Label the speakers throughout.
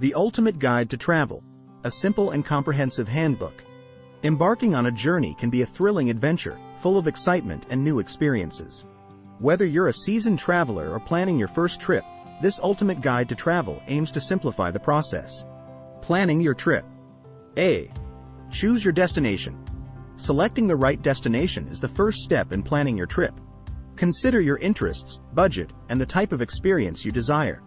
Speaker 1: The Ultimate Guide to Travel, a simple and comprehensive handbook. Embarking on a journey can be a thrilling adventure, full of excitement and new experiences. Whether you're a seasoned traveler or planning your first trip, this Ultimate Guide to Travel aims to simplify the process. Planning your trip. A. Choose your destination. Selecting the right destination is the first step in planning your trip. Consider your interests, budget, and the type of experience you desire.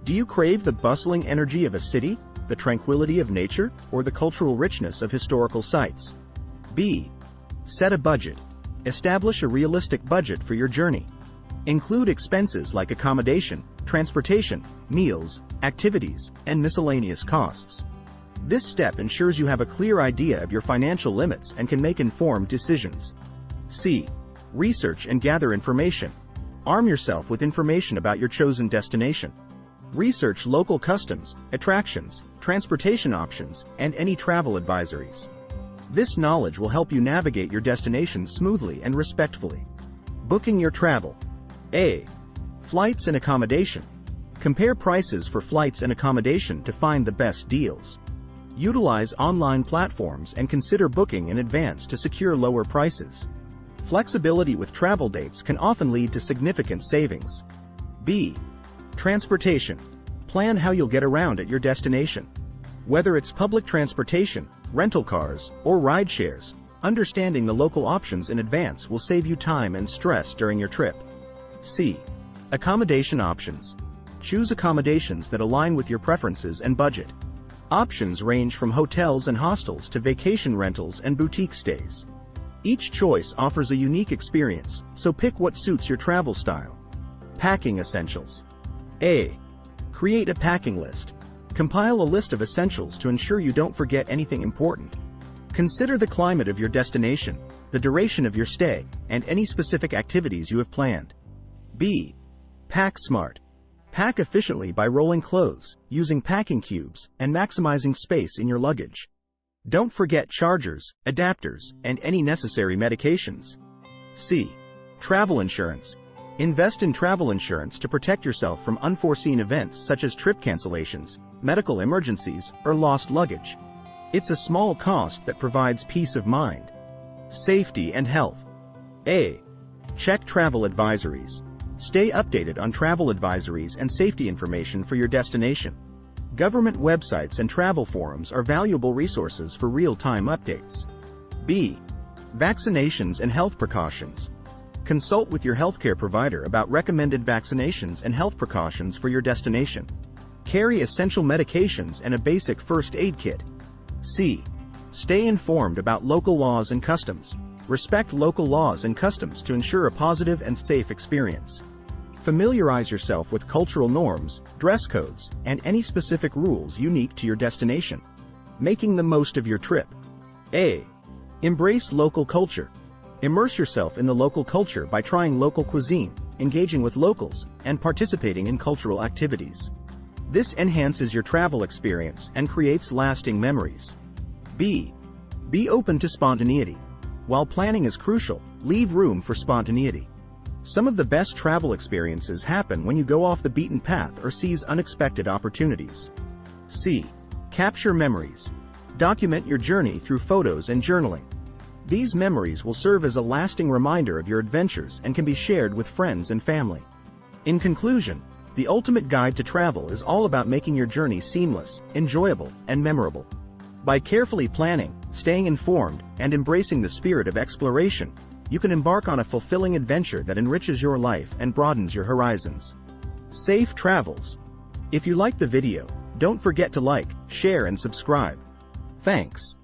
Speaker 1: Do you crave the bustling energy of a city, the tranquility of nature, or the cultural richness of historical sites? B. Set a budget. Establish a realistic budget for your journey. Include expenses like accommodation, transportation, meals, activities, and miscellaneous costs. This step ensures you have a clear idea of your financial limits and can make informed decisions. C. Research and gather information. Arm yourself with information about your chosen destination. Research local customs, attractions, transportation options, and any travel advisories. This knowledge will help you navigate your destination smoothly and respectfully. Booking your travel. A. Flights and accommodation. Compare prices for flights and accommodation to find the best deals. Utilize online platforms and consider booking in advance to secure lower prices. Flexibility with travel dates can often lead to significant savings. B. Transportation. Plan how you'll get around at your destination. Whether it's public transportation, rental cars, or ride shares, understanding the local options in advance will save you time and stress during your trip. C. Accommodation options. Choose accommodations that align with your preferences and budget. Options range from hotels and hostels to vacation rentals and boutique stays. Each choice offers a unique experience, so pick what suits your travel style. Packing essentials. A. Create a packing list. Compile a list of essentials to ensure you don't forget anything important. Consider the climate of your destination, the duration of your stay, and any specific activities you have planned. B. Pack smart. Pack efficiently by rolling clothes, using packing cubes, and maximizing space in your luggage. Don't forget chargers, adapters, and any necessary medications. C. Travel insurance. Invest in travel insurance to protect yourself from unforeseen events such as trip cancellations, medical emergencies, or lost luggage. It's a small cost that provides peace of mind. Safety and health. A. Check travel advisories. Stay updated on travel advisories and safety information for your destination. Government websites and travel forums are valuable resources for real-time updates. B. Vaccinations and health precautions. Consult with your healthcare provider about recommended vaccinations and health precautions for your destination. Carry essential medications and a basic first aid kit. C. Stay informed about local laws and customs. Respect local laws and customs to ensure a positive and safe experience. Familiarize yourself with cultural norms, dress codes, and any specific rules unique to your destination. Making the most of your trip. A. Embrace local culture. Immerse yourself in the local culture by trying local cuisine, engaging with locals, and participating in cultural activities. This enhances your travel experience and creates lasting memories. B. Be open to spontaneity. While planning is crucial, leave room for spontaneity. Some of the best travel experiences happen when you go off the beaten path or seize unexpected opportunities. C. Capture memories. Document your journey through photos and journaling. These memories will serve as a lasting reminder of your adventures and can be shared with friends and family. In conclusion, the Ultimate Guide to Travel is all about making your journey seamless, enjoyable, and memorable. By carefully planning, staying informed, and embracing the spirit of exploration, you can embark on a fulfilling adventure that enriches your life and broadens your horizons. Safe travels! If you liked the video, don't forget to like, share, and subscribe. Thanks.